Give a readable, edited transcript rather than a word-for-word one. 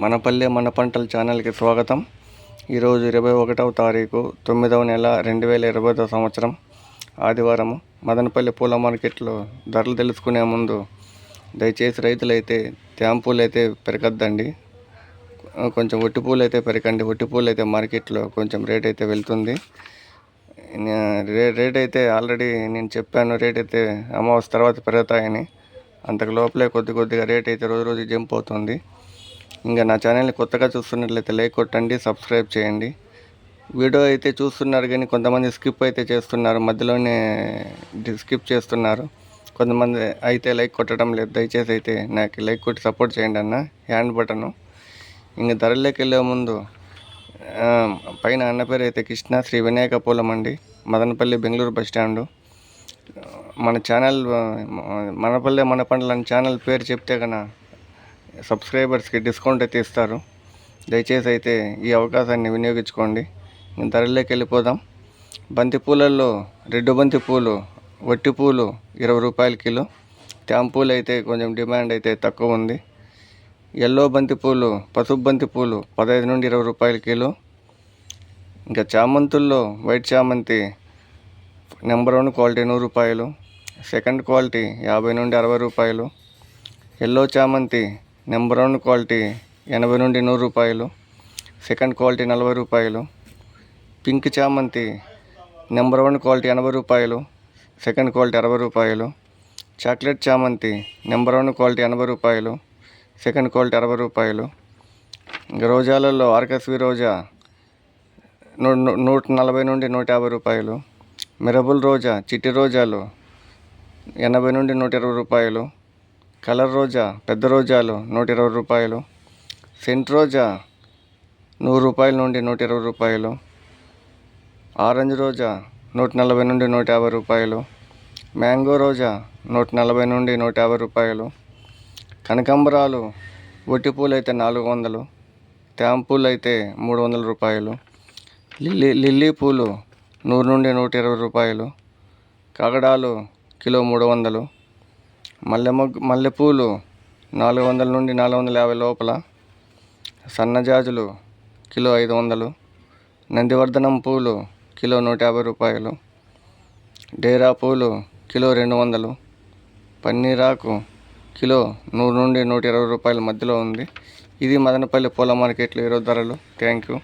మన పల్లె మన పంటల ఛానల్కి స్వాగతం. ఈరోజు 21వ తారీఖు 9వ నెల 2020 సంవత్సరం ఆదివారం. మదనపల్లి పూల మార్కెట్లో ధరలు తెలుసుకునే ముందు దయచేసి రైతులైతే తేంపూలు అయితే పెరగద్దండి, కొంచెం ఒట్టి పూలు అయితే పెరగండి. ఒట్టి పూలు అయితే మార్కెట్లో కొంచెం రేట్ అయితే వెళ్తుంది. రేట్ అయితే ఆల్రెడీ నేను చెప్పాను, రేట్ అయితే అమావాస్య తర్వాత పెరుగుతాయని. అంతకు లోపలే కొద్దిగా రేట్ అయితే రోజు జంప్ అవుతుంది. ఇంకా నా ఛానల్ని కొత్తగా చూస్తున్నట్లయితే లైక్ కొట్టండి, సబ్స్క్రైబ్ చేయండి. వీడియో అయితే చూస్తున్నారు కానీ కొంతమంది స్కిప్ అయితే చేస్తున్నారు, మధ్యలోనే స్కిప్ చేస్తున్నారు. కొంతమంది అయితే లైక్ కొట్టడం లేదు. దయచేసి అయితే నాకు లైక్ కొట్టి సపోర్ట్ చేయండి అన్న, హ్యాండ్ బటను. ఇంక ధరలోకి వెళ్ళే ముందు పైన అన్న పేరు అయితే కృష్ణ శ్రీ వినాయక పూల మండి, మదనపల్లి, బెంగళూరు బస్ స్టాండు. మన ఛానల్ మనపల్లె మన పంటల ఛానల్ పేరు చెప్తే కన్నా సబ్స్క్రైబర్స్కి డిస్కౌంట్ అయితే ఇస్తారు. దయచేసి అయితే ఈ అవకాశాన్ని వినియోగించుకోండి. ధరలోకి వెళ్ళిపోదాం. బంతి పూలల్లో రెడ్డు బంతి పూలు, వట్టి పూలు 20 రూపాయల కిలో. తేంపూలు అయితే కొంచెం డిమాండ్ అయితే తక్కువ ఉంది. ఎల్లో బంతి పూలు, పసుపు బంతి పూలు 15 నుండి 20 రూపాయల కిలో. ఇంకా చామంతుల్లో వైట్ చామంతి నెంబర్ 1 క్వాలిటీ 100 రూపాయలు, సెకండ్ క్వాలిటీ 50 నుండి 60 రూపాయలు. ఎల్లో చామంతి నెంబర్ 1 క్వాలిటీ 80 నుండి 100 రూపాయలు, సెకండ్ క్వాలిటీ 40 రూపాయలు. పింక్ చామంతి నెంబర్ 1 క్వాలిటీ 80 రూపాయలు, సెకండ్ క్వాలిటీ 60 రూపాయలు. చాక్లెట్ చామంతి నెంబర్ 1 క్వాలిటీ 80 రూపాయలు, సెకండ్ క్వాలిటీ 60 రూపాయలు. ఇంకా రోజాలలో ఆర్కస్వి రోజా 140 నుండి 150 రూపాయలు. మిరబుల్ రోజా, చిట్టి రోజాలు 80 నుండి 120 రూపాయలు. కలర్ రోజా, పెద్ద రోజాలు 120 రూపాయలు. సెంట్ రోజా 100 రూపాయల నుండి 120 రూపాయలు. ఆరెంజ్ రోజా 140 నుండి 150 రూపాయలు. మ్యాంగో రోజా 140 నుండి 150 రూపాయలు. కనకాంబరాలు ఒట్టి పూలు అయితే 400, తేంపూలు అయితే 300 రూపాయలు. లిల్లీ పూలు 100 నుండి 120 రూపాయలు. కాగడాలు కిలో 300. మల్లెపూలు 400 నుండి 450 లోపల. సన్నజాజులు కిలో 500. నందివర్ధనం పూలు కిలో 150 రూపాయలు. డేరా పూలు కిలో 200. పన్నీరాకు కిలో 100 నుండి 120 రూపాయల మధ్యలో ఉంది. ఇది మదనపల్లి పూల మార్కెట్లో ఈరోజు ధరలు. Thank you.